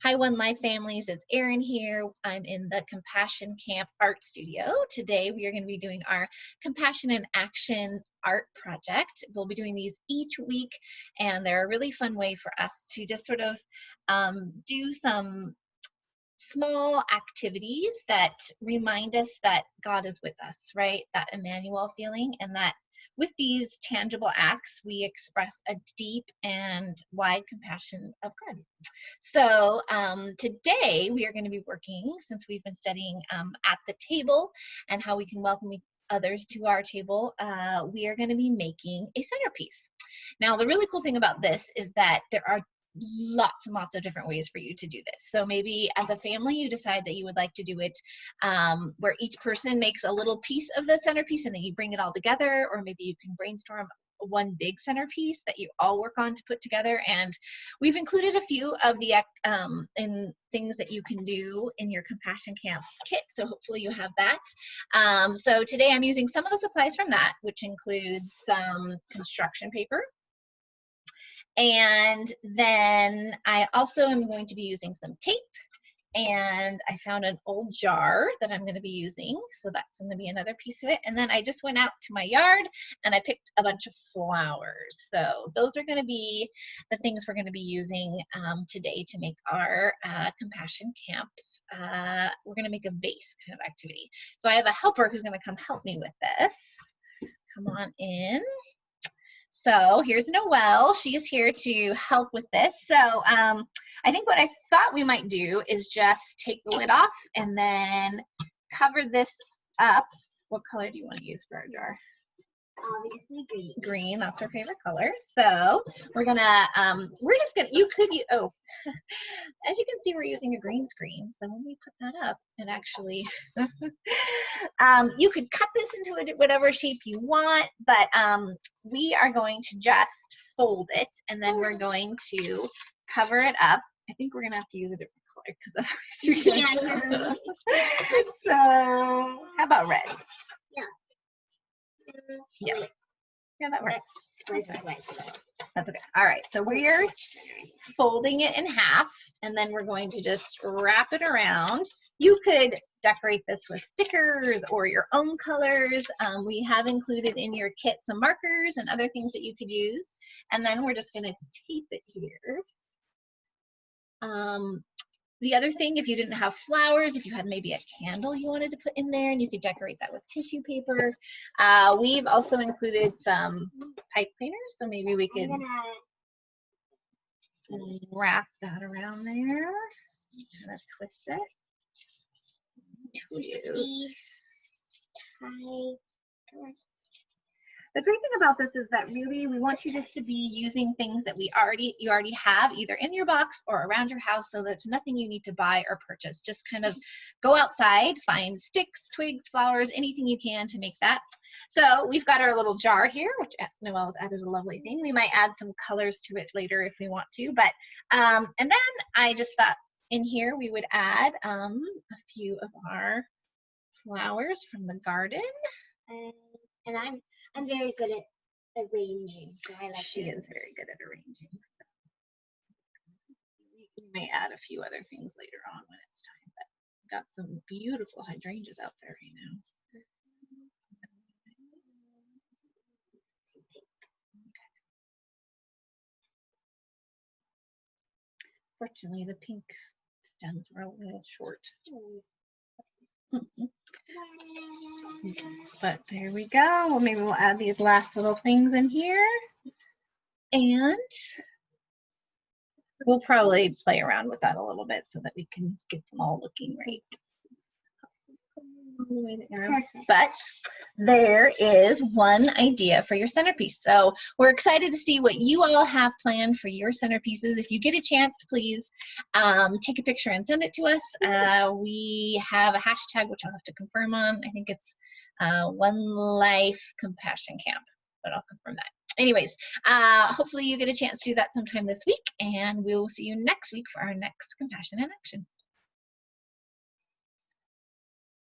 Hi, One Life families. It's Erin here. I'm in the Compassion Camp Art Studio. Today we are going to be doing our Compassion in Action art project. We'll be doing these each week, and they're a really fun way for us to just sort of do some small activities that remind us that God is with us, right? That Emmanuel feeling, and that with these tangible acts, we express a deep and wide compassion of God. So today we are going to be working, since we've been studying at the table and how we can welcome others to our table, we are going to be making a centerpiece. Now, the really cool thing about this is that there are lots and lots of different ways for you to do this. So maybe as a family, you decide that you would like to do it where each person makes a little piece of the centerpiece and then you bring it all together, or maybe you can brainstorm one big centerpiece that you all work on to put together. And we've included a few of the things that you can do in your Compassion Camp kit, so hopefully you have that. So today I'm using some of the supplies from that, which includes some construction paper. And then I also am going to be using some tape, and I found an old jar that I'm going to be using, so that's going to be another piece of it. And then I just went out to my yard and I picked a bunch of flowers. So those are going to be the things we're going to be using today to make our Compassion Camp. We're going to make a vase kind of activity. So I have a helper who's going to come help me with this. Come on in. So here's Noelle. She is here to help with this. So I think what I thought we might do is just take the lid off and then cover this up. What color do you want to use for our jar? Obviously green. Green, that's our favorite color. So we're gonna, you could, oh, as you can see, we're using a green screen. So when we put that up, it actually, you could cut this into whatever shape you want, but we are going to just fold it, and then we're going to cover it up. I think we're gonna have to use a different color, because so how about red? Yeah. Yeah, that works. That's okay. All right, so we're folding it in half, and then we're going to just wrap it around. You could decorate this with stickers or your own colors. We have included in your kit some markers and other things that you could use. And then we're just going to tape it here. The other thing, if you didn't have flowers, if you had maybe a candle you wanted to put in there, and you could decorate that with tissue paper. We've also included some pipe cleaners, so maybe we could wrap that around there. I'm gonna twist it. The great thing about this is that really we want you just to be using things that you already have either in your box or around your house, so there's nothing you need to buy or purchase. Just kind of go outside, find sticks, twigs, flowers, anything you can to make that. So we've got our little jar here, which Noelle has added a lovely thing. We might add some colors to it later if we want to, but and then I just thought in here we would add a few of our flowers from the garden. And I'm very good at arranging, so I like. She is very good at arranging. We may add a few other things later on when it's time, but we've got some beautiful hydrangeas out there right now. Fortunately, the pink stems were a little short. But there we go. Well, maybe we'll add these last little things in here, and we'll probably play around with that a little bit so that we can get them all looking right. But there is one idea for your centerpiece. So we're excited to see what you all have planned for your centerpieces. If you get a chance, please take a picture and send it to us. We have a hashtag, which I'll have to confirm on. I think it's One Life Compassion Camp, but I'll confirm that. Anyways, hopefully you get a chance to do that sometime this week, and we'll see you next week for our next Compassion in Action.